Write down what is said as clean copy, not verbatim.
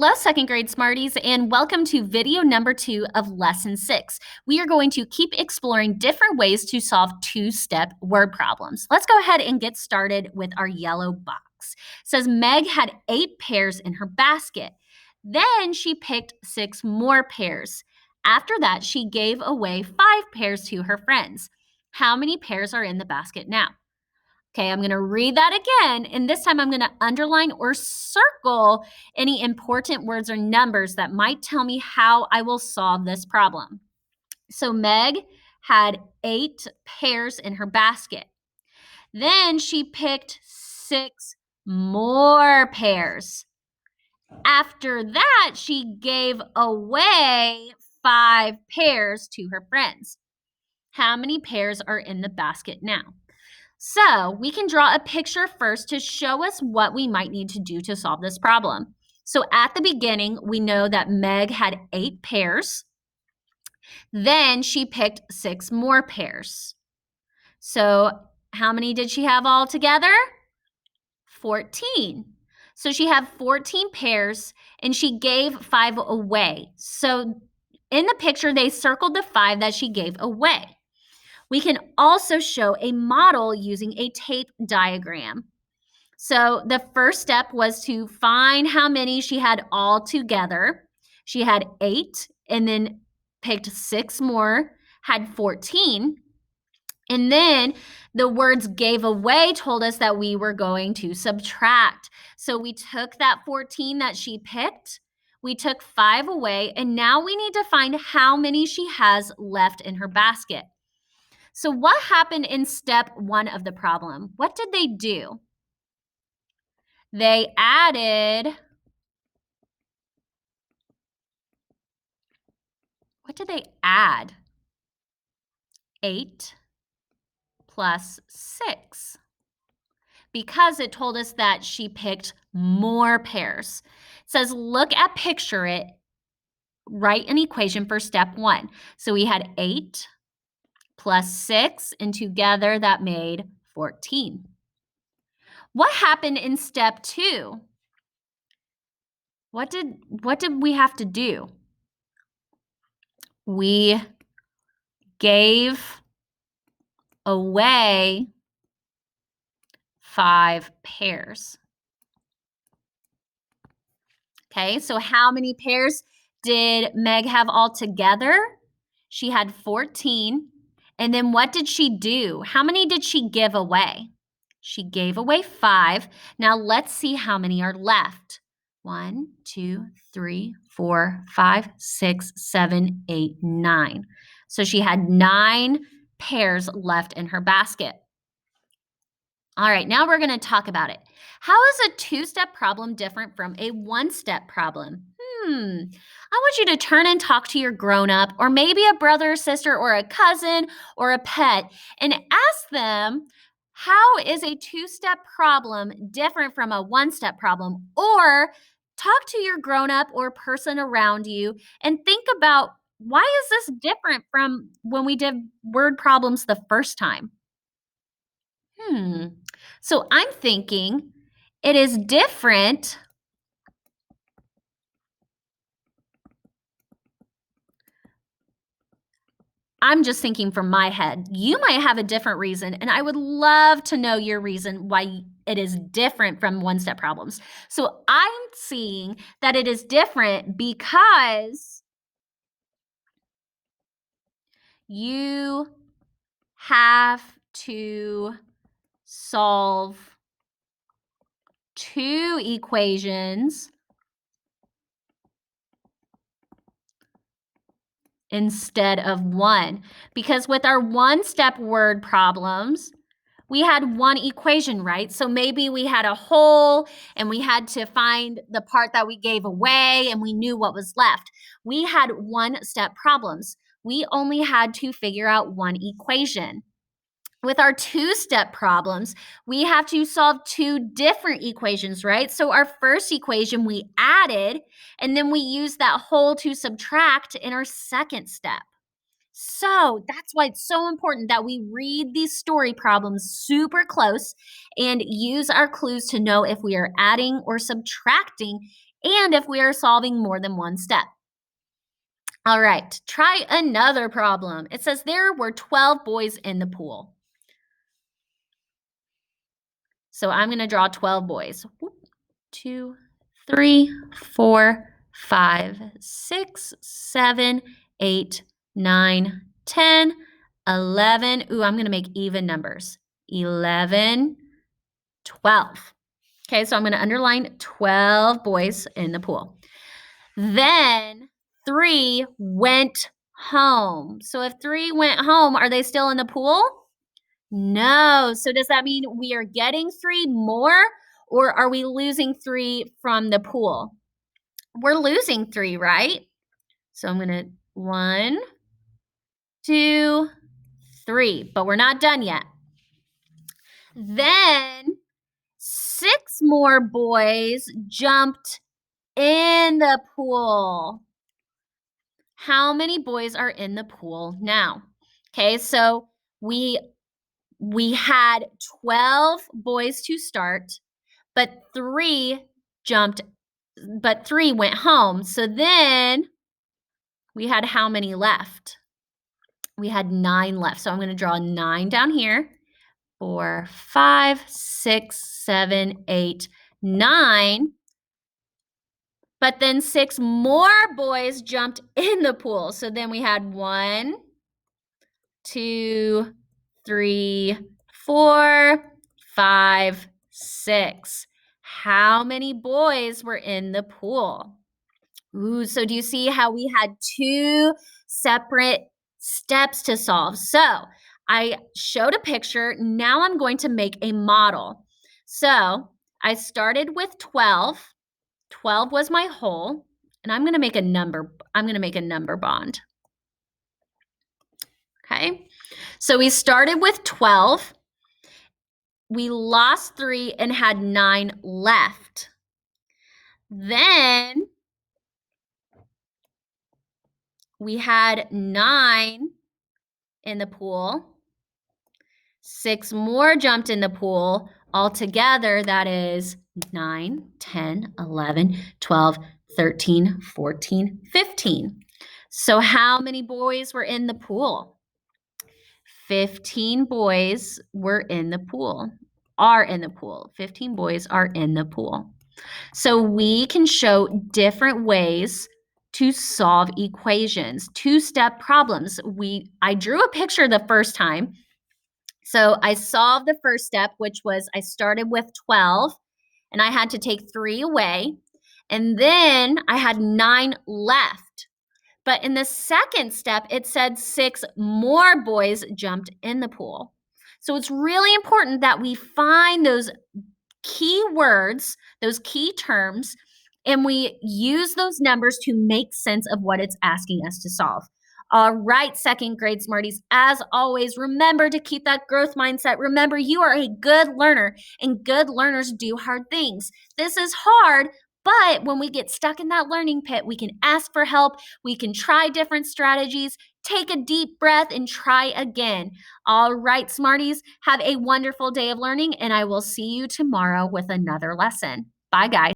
Hello, second grade Smarties, and welcome to video number 2 of lesson 6. We are going to keep exploring different ways to solve two-step word problems. Let's go ahead and get started with our yellow box. It says Meg had 8 pears in her basket. Then she picked 6 more pears. After that, she gave away 5 pears to her friends. How many pears are in the basket now? Okay, I'm going to read that again, and this time I'm going to underline or circle any important words or numbers that might tell me how I will solve this problem. So Meg had 8 pears in her basket. Then she picked 6 more pears. After that, she gave away 5 pears to her friends. How many pears are in the basket now? So we can draw a picture first to show us what we might need to do to solve this problem. So at the beginning, we know that Meg had 8 pears. Then she picked 6 more pears. So how many did she have all together? 14. So she had 14 pears and she gave 5 away. So in the picture, they circled the 5 that she gave away. We can also show a model using a tape diagram. So the first step was to find how many she had all together. She had 8 and then picked 6 more, had 14. And then the words gave away told us that we were going to subtract. So we took that 14 that she picked, we took 5 away, and now we need to find how many she has left in her basket. So what happened in step 1 of the problem? What did they do? They added, what did they add? 8 plus 6. Because it told us that she picked more pears. It says, look at picture it, write an equation for step 1. So we had 8 plus 6, and together that made 14. What happened in step 2? What did we have to do? We gave away 5 pears. Okay, so how many pears did Meg have all together? She had 14. And then what did she do? How many did she give away? She gave away 5. Now let's see how many are left. 1, 2, 3, 4, 5, 6, 7, 8, 9. So she had 9 pears left in her basket. All right, now we're going to talk about it. How is a two-step problem different from a one-step problem? I want you to turn and talk to your grown-up, or maybe a brother or sister or a cousin or a pet, and ask them, how is a two-step problem different from a one-step problem? Or talk to your grown-up or person around you and think about, why is this different from when we did word problems the first time? So I'm thinking it is different. I'm just thinking from my head. You might have a different reason, and I would love to know your reason why it is different from one-step problems. So I'm seeing that it is different because you have to solve 2 equations instead of 1. Because with our one-step word problems, we had 1 equation, right? So maybe we had a whole and we had to find the part that we gave away and we knew what was left. We had one-step problems. We only had to figure out 1 equation. With our two-step problems, we have to solve 2 different equations, right? So our first equation we added, and then we used that whole to subtract in our second step. So that's why it's so important that we read these story problems super close and use our clues to know if we are adding or subtracting and if we are solving more than one step. All right, try another problem. It says there were 12 boys in the pool. So I'm going to draw 12 boys. 2, 3, 4, 5, 6, 7, 8, 9, 10, 11. Ooh, I'm going to make even numbers. 11, 12. Okay, so I'm going to underline 12 boys in the pool. Then 3 went home. So if 3 went home, are they still in the pool? No. So does that mean we are getting 3 more, or are we losing 3 from the pool? We're losing 3, right? So I'm going to 1, 2, 3, but we're not done yet. Then 6 more boys jumped in the pool. How many boys are in the pool now? Okay, so we had 12 boys to start, but 3 went home. So then we had how many left? We had 9 left. So I'm going to draw 9 down here. 4, 5, 6, 7, 8, 9. But then 6 more boys jumped in the pool. So then we had 1, 2, 3, 4, 5, 6. How many boys were in the pool? Ooh, so do you see how we had 2 separate steps to solve? So I showed a picture. Now I'm going to make a model. So I started with 12. 12 was my whole, and I'm going to make a number. I'm going to make a number bond. Okay. So we started with 12. We lost 3 and had 9 left. Then we had 9 in the pool. 6 more jumped in the pool. Altogether, that is 9, 10, 11, 12, 13, 14, 15. So how many boys were in the pool? 15 boys were in the pool, are in the pool. 15 boys are in the pool. So we can show different ways to solve equations, 2-step problems. I drew a picture the first time. So I solved the first step, which was I started with 12, and I had to take 3 away. And then I had 9 left. But in the second step, it said 6 more boys jumped in the pool. So it's really important that we find those key words, those key terms, and we use those numbers to make sense of what it's asking us to solve. All right, second grade Smarties, as always, remember to keep that growth mindset. Remember, you are a good learner, and good learners do hard things. This is hard, but when we get stuck in that learning pit, we can ask for help. We can try different strategies. Take a deep breath and try again. All right, Smarties, have a wonderful day of learning, and I will see you tomorrow with another lesson. Bye, guys.